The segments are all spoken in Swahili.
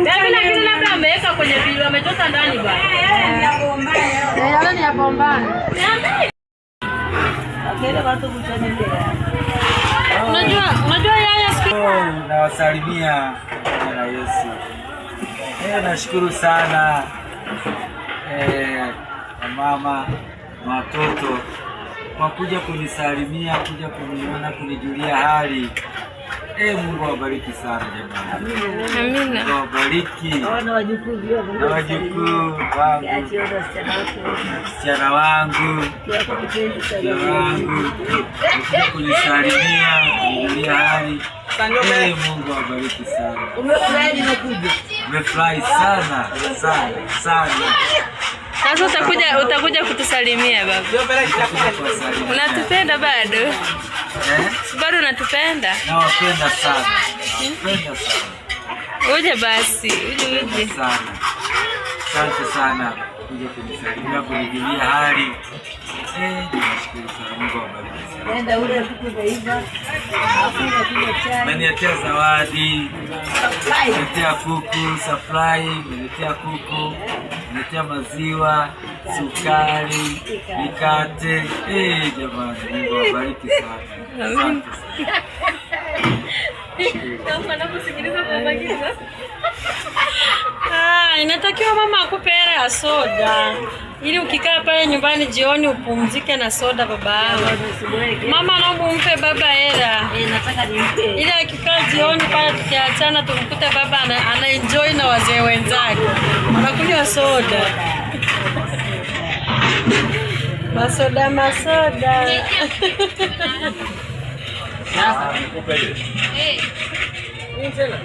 Lakini labda ameweka kwenye video ametoka ndani bwana. Yale ni ya bombani. Unajua yaya siku nawasalimia na Yesu. Nashukuru sana mama na watoto kwa kuja kunisalimia, kuja kuniona, kunijulia hali. Mungu awabariki sana jamani. Amina. Mungu awabariki. Na wajukuu wangu, msichana wangu, kuja kunisalimia, kunijulia hali. Mungu awabariki sana. Umefurahi na kuja? Umefurahi sana sana sana. Sasa utakuja kutusalimia baba. Unatupenda bado? Bado unatupenda? Nawapenda sana. Nawapenda sana. Uje basi, uje sana. Asante sana kuja kunisalimia, kunijulia hali. Nashukuru sana. Mungu awabariki sana. Nenda ule kitu kaiva. Umeniletea zawadi. Umeniletea kuku, supply, umeniletea kuku, umeniletea maziwa, sukari, mikate. Jamani, Mungu awabariki sana. Asante sana. Inatakiwa mama akupe hela ya soda ili ukikaa pale nyumbani jioni upumzike na soda baba yangu. Mama naomba umpe baba hela. Nataka nimpe. Ili akikaa jioni pale tukiachana tumkute baba ana enjoy na wazee wenzake. Anakunywa soda. Masoda. Sasa nikupe ile. Nini tena?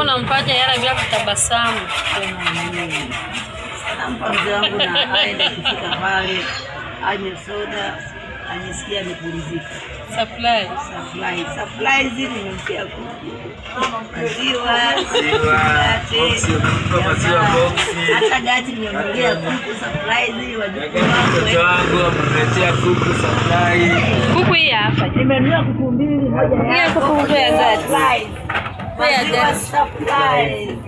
Unampaje hela bila kutabasamu? Nampa mzee wangu na aende kufika pale anywe soda, anisikia nipumzike. Supply zile nimempea kuku. Maziwa boxi. Hata gati nimemlia kuku supply zile wajukuu wangu wameniletea kuku supply. Kuku hii hapa. Nimenunua kuku mbili, moja ya kuku ya gati. Maziwa supply.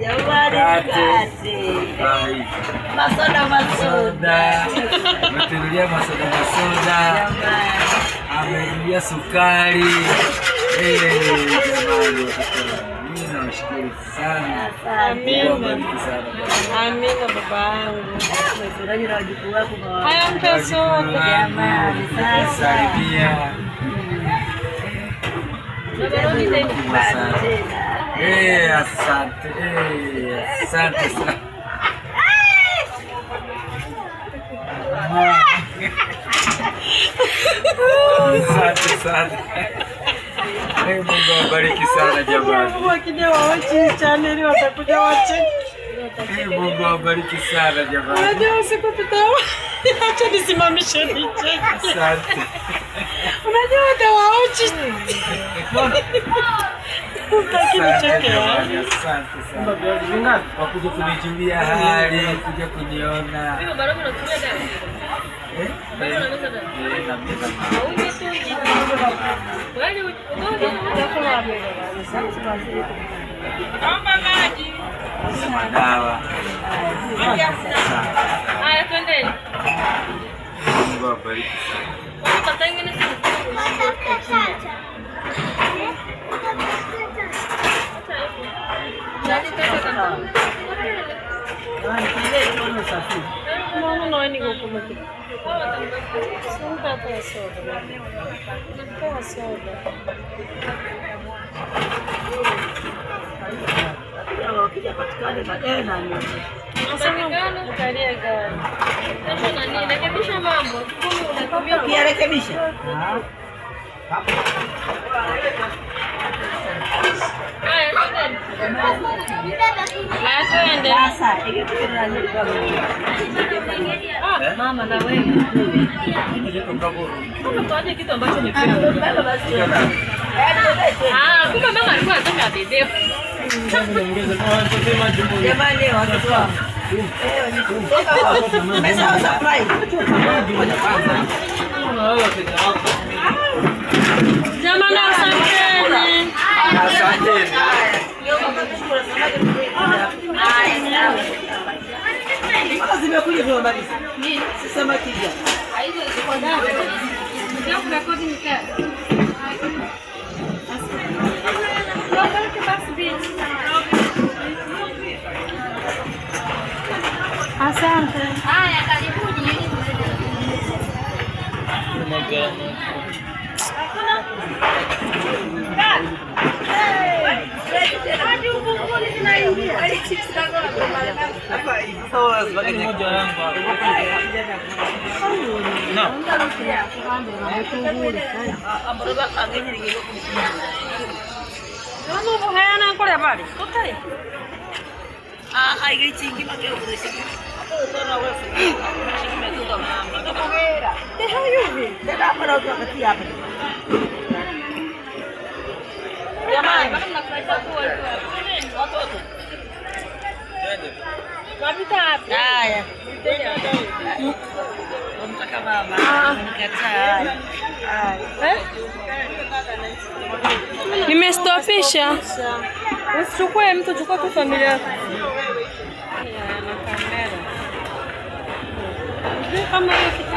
Masoda. Umetunulia masoda. Ameingia sukari. Jamani, mimi nawashukuru sana. Amina baba yangu. Umefurahi na wajukuu wako kwa haya mpe soda jamani. Salimia. Asante. Asante sana. Asante sana. Mungu awabariki sana jamani. Wakija waochi channel watakuja wache. Mungu awabariki sana jamani. Unajua siku tutawa. Acha nisimamishe niche. Asante. Unajua watawaochi. Asante sana. Kwa kuja kunijulia hali, kuja kuniona. Madawa. Haya twendeni. Mungu awabariki sana. Rekebisha. Twende. Sasa mama na wewe. Unafanya kitu ambacho ni fair. Kumbe mama alikuwa anataka bebe. Jamani watoto wangu. Pesa surprise. Jamani asanteni. Asanteni. Zimekuja tunamaliza. Sasa makija. Asante. Haya, karibuni. Haya. Unataka mama. Nikataa. Nimestopisha. Usichukue mtu, chukua tu familia yako. Kama hiyo kitu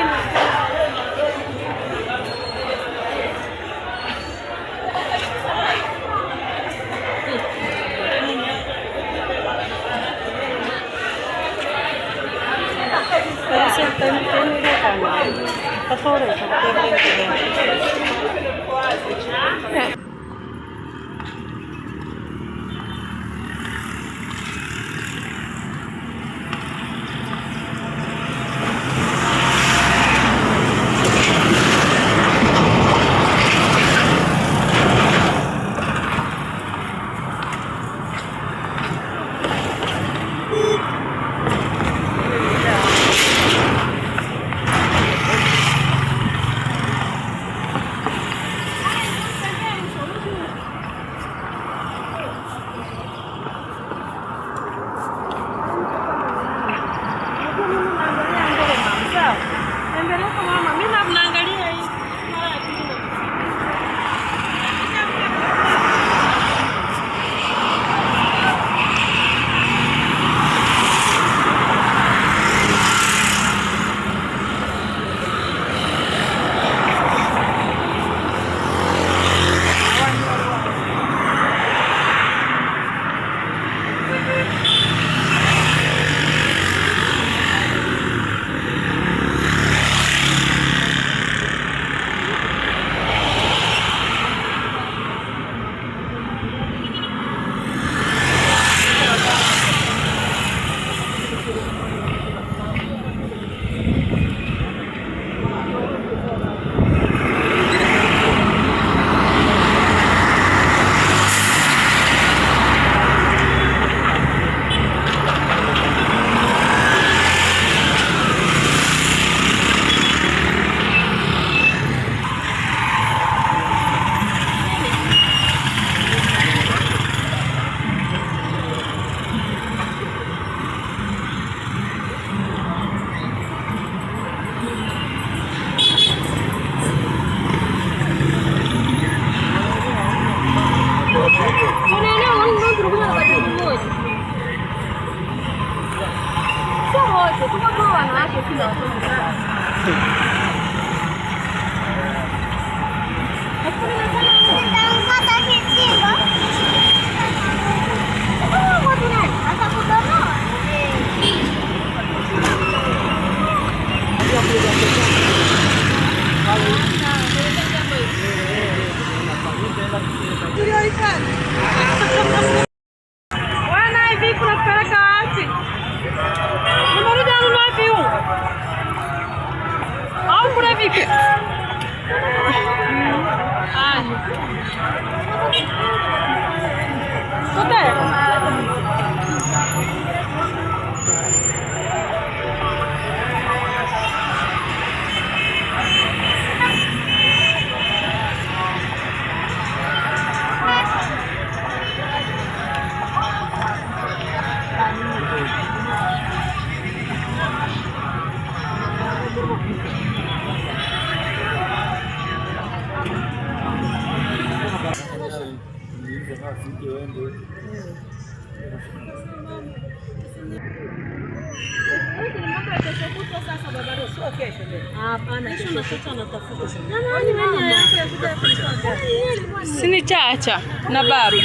Sini chacha na baba.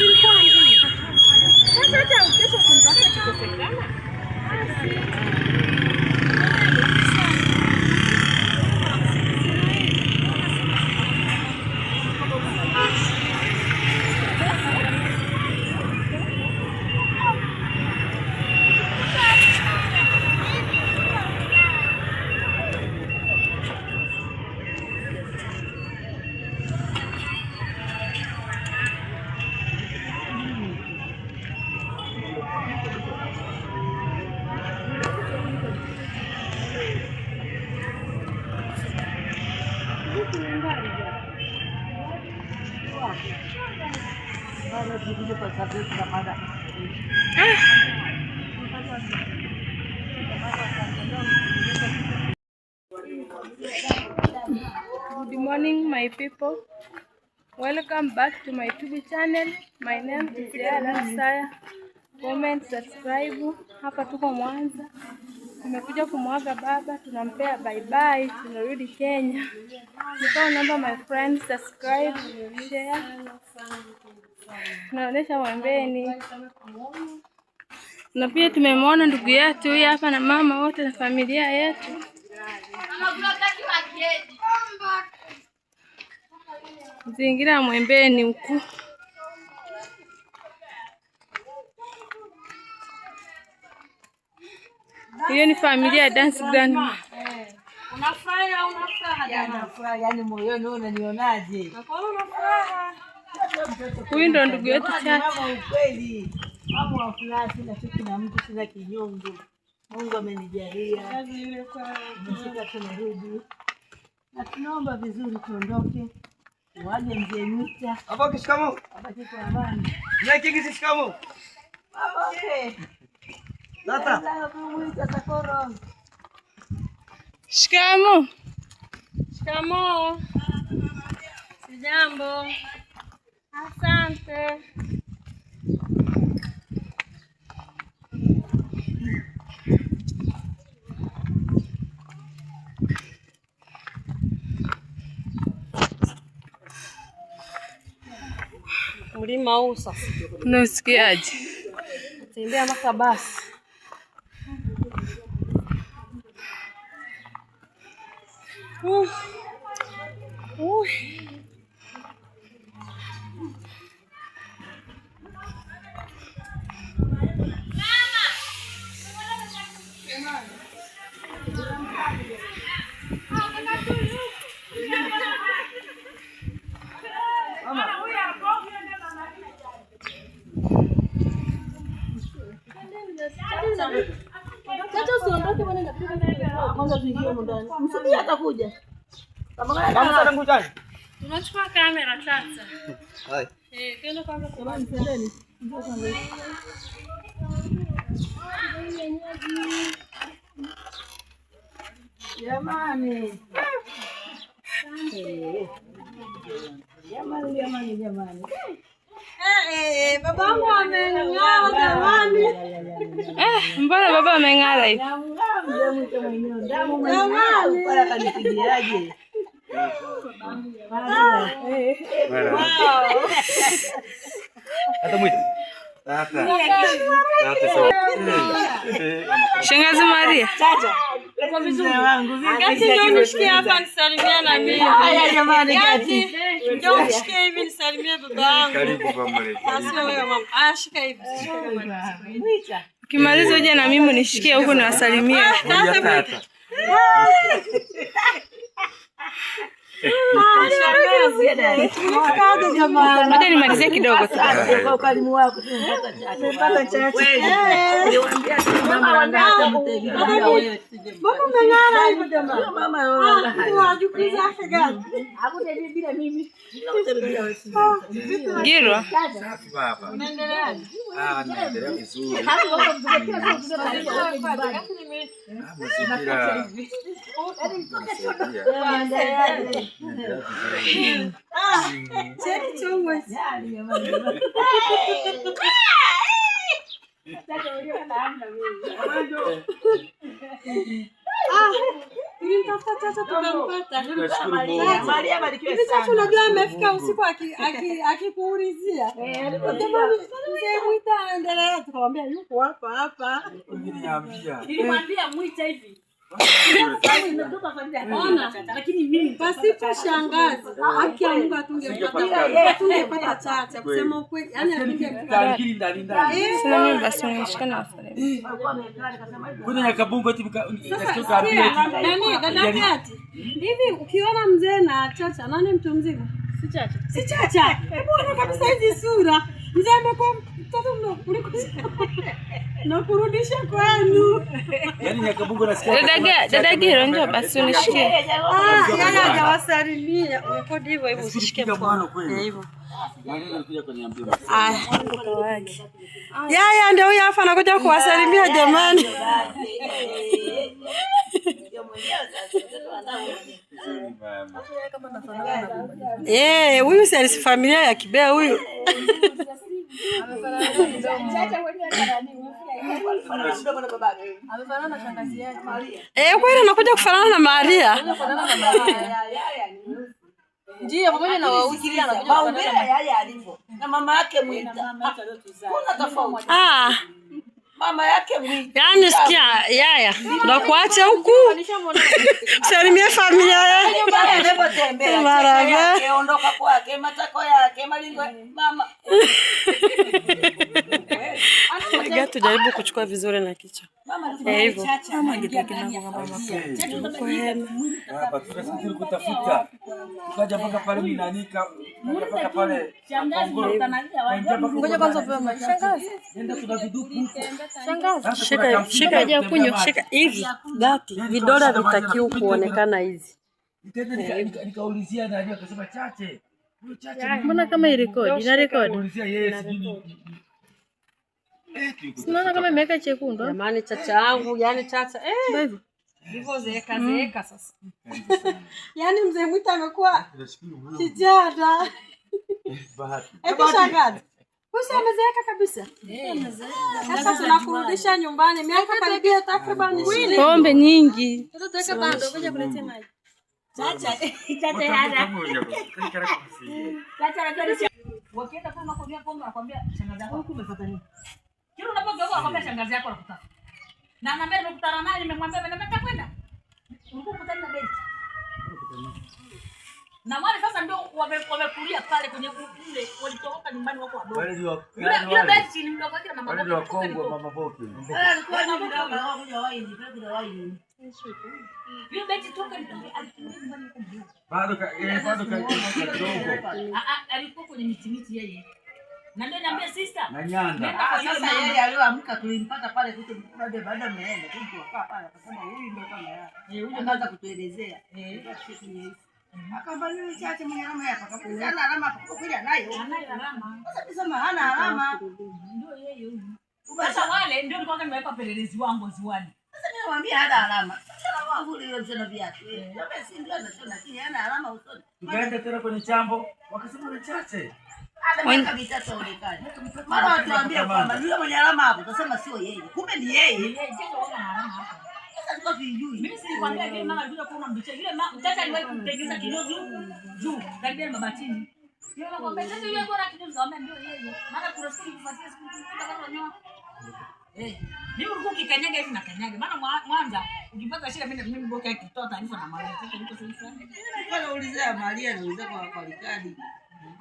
Good morning, my people. Welcome back to my YouTube channel. My name is Saya. Comment, subscribe. Hapa tuko Mwanza. Tumekuja kumwaga baba, tunampea bye bye, tunarudi Kenya. Niko naomba my friends subscribe, share. Naonesha Mwembeni. Na pia tumemwona ndugu yetu huyu hapa na mama wote na familia yetu. Zingira Mwembeni huku. Hiyo ni familia ya Dance Grandma. Unafurahi au unafuraha? Nafurahi, yani moyoni unanionaje? Unafuraha. Huyu ndo ndugu yetu Chacha. Mama ukweli. Mama wafurahi, sina chuki na mtu, sina kinyongo. Mungu amenijalia. Nashika tunarudi. Na tunaomba vizuri tuondoke. Waje mzee Mita. Hapo kishikamo. Hapa kiko amani. Na kiki kishikamo. Okay. Tata. Shikamo. Shikamo. Sijambo. Asante. Mlima huu sasa. Unasikiaje? Tembea mpaka basi. Chacha usiondoke bwana, napika kwanza tuingie ndani. Msubiri atakuja. Tunachukua kamera Chacha. Hai. Twende kwanza Kama msendeni. Ndio kwanza. Jamani. Jamani. Babangu ameng'ara jamani. Mbona baba ameng'ara hivi? Shangazi Maria. Chacha. Gati ndio nishikie hapa nisalimia na mimi. Haya jamani Gati. Ndio nishikie hivi nisalimia babangu. Karibu kwa mlezi. Asio wewe mama. Ashika hivi. Ukimaliza uje na mimi nishikie huko niwasalimie. Tata. Ngoja nimalizie kidogo tu. Kwa ukarimu wako tumepata chache. Niwaambia mama hata mtegemea wewe. Mbona unang'ara hivyo jamaa? Mama wewe. Wajukuza gani? Hakuna bila mimi. Giro. Baba. Unaendelea? Naendelea vizuri. Cheki chomwe. Nilimtafuta Chacha tukampata. Maria barikiwe sana. Unajua amefika usiku akikuulizia. Mzee Mwita anaendelea, tukamwambia yuko hapa. Nilimwambia Mwita hivi. Lakini mimi pasipo shangazi haki ya Mungu atungepata Chacha kusema ukweli, yani atungepata. Sina mimi basi nishikana wasalimi. Kuna kabungo eti Sasa nani dada Kati? Hivi ukiona mzee na Chacha nani mtu mzima? Si Chacha. Mbona kabisa hizi sura? Mzee amekuwa mtoto mdogo kuliko na kurudisha kwenu. Yaani Nyakabungo nasikia. Dada Giro njoo basi unishikie. Yeye hajawasalimia. Uko hivyo usishike mkono. Hivyo. Yaya ndio huyu hapa anakuja kuwasalimia jamani. Huyu si familia ya Kibea huyu. Amefanana na shangazi yake. Kwani anakuja kufanana na Maria? Ndio pamoja na wauzi anakuja kufanana yeye alivyo. Na mama yake Mwita. Kuna tofauti. Mama yake Mwita. Yaani sikia yaya. Na kuacha huku. Salimia familia yake. Anapotembea. Maraba. Ondoka kwake, matako yake, malingo mama. Ngoja tujaribu kuchukua vizuri na kichwa. Hivyo. Mama ngitake na mama hapa tunasafiri kutafuta. Tukaja mpaka pale Minanika, mpaka pale. Ngoja kwanza upewe shangazi. Nenda kuna viduku. Shangazi. Shika haja kunywa, shika hivi. Gati, vidole vitakiwa kuonekana hizi. Nikaulizia na ndio akasema Chache. Huyo Chache. Mbona kama irekodi? Ina rekodi. Nikaulizia yeye sijui. Sinaona kama imeweka chekundu. Jamani Chacha yangu, yani Chacha hivyo. Ndivyo zeeka sasa. Yaani mzee Mwita amekuwa kijana. Eti shangazi. Wewe umezeeka kabisa. Sasa tunakurudisha nyumbani miaka karibia takriban 20. Pombe nyingi. Tutaweka bando ngoja kuletea maji. Chacha wakienda kama kunywa pombe nakwambia shangazi yako huko umefuata nini? Kile unapogeuka nakwambia shangazi yako anakutaka. Na anambia nimekutana naye nimemwambia nataka kwenda. Ulikuwa ukutana na beti. Na wale sasa ndio wamekulia pale kwenye kule walitoka nyumbani wako wadogo. Yule beti ni mdogo wake na mama wale wa Kongo mama Popi. Alikuwa na mdogo wao kuja waini, kuja waini. Yule beti toka nyumbani kwa mdogo. Bado kidogo. Alikuwa kwenye miti yeye. Na ndio niambia sister. Na Nyanda. Sasa yeye aliyoamka tulimpata pale kitu baada mmeenda kitu wakaa pale akasema huyu ndio kama yeye. Huyu anaanza kutuelezea. Akambani Chache mwenye alama hapa. Kabisa ana alama hapo kuja nayo. Anayo alama. Sasa nisema hana alama. Ndio yeye huyu. Sasa wale ndio nilikuwa nimeweka pelelezi wangu ziwani. Sasa nilimwambia hana alama. Sasa wangu ile msana viatu. Labda si ndio anasema lakini hana alama usoni. Tukaenda tena kwenye chambo wakasema ni Chache. Mara watuambia kwamba yule mwenye alama hapo tutasema sio yeye. Kumbe ni yeye. Yeye kesho wana alama hapo. Sasa tuko vijui. Mimi silikwambia kile mama alikuja kuona mbicha. Yule mtata aliwahi kumtegeza kinyozi juu karibia mabatini. Yule anakuambia sasa yule bora kinyozi kaambia ndio yeye. Maana kuna siku kufuatia siku kama nyoa. Mimi ulikuwa ukikanyaga hivi na kanyaga. Maana Mwanza ukipata shida mimi mboka kitoa taarifa na Maria. Sasa niko sasa. Nilikuwa naulizia Maria nauliza kwa Likadi.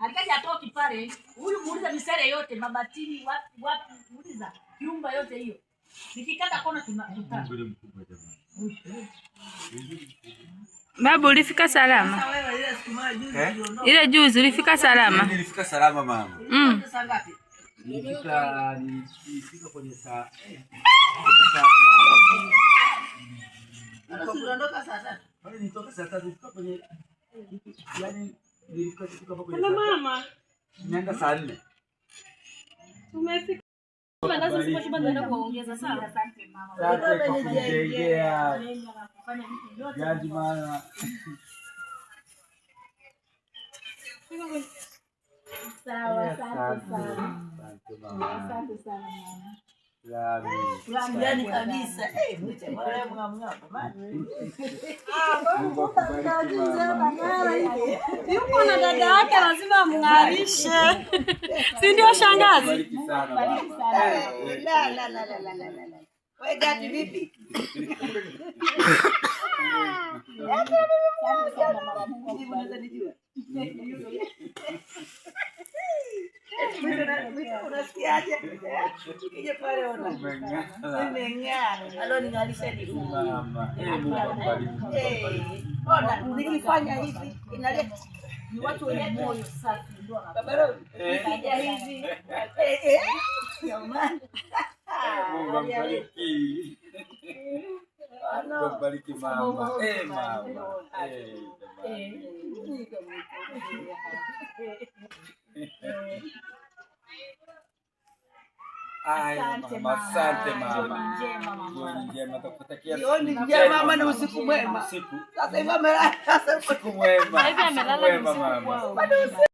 Alikaja atoki pale. Huyu muuliza misere yote mabatini wapi muuliza kiumba yote hiyo. Nikikata kona tunakutana. Babu, ulifika salama? Ile juzi ulifika salama? Nilifika salama mama. Nilifika kwenye saa. Unaondoka saa 3. Bali nitoka saa 3 nilifika kwenye nilifika hapo kwenye. Mama. Nenda saa 4. Tumefika. Lazima tunaenda kuongeza sana. Asante mama. Asante kwa kujengea. Jaji maana. Sawa, asante sana. Asante sana mama. Yaani kabisa. Mche mara mng'apa. Yuko na dada yake lazima mng'arishe. Si ndio shangazi? La. Wewe gati vipi? Unasikiaje? Kije pale ona. Nimeng'ara. Alo ningalisha ni mama. Ona nikifanya hivi inaleta ni watu wenye moyo safi ndio wanabaro. Nikija hivi. Jamani. Mungu ambariki. Bariki mama. Mama. Asante mama. Jioni njema tukutakia. Jioni njema mama na usiku mwema. Sasa hivi amelala. Usiku mwema. Hivi amelala usiku mwema.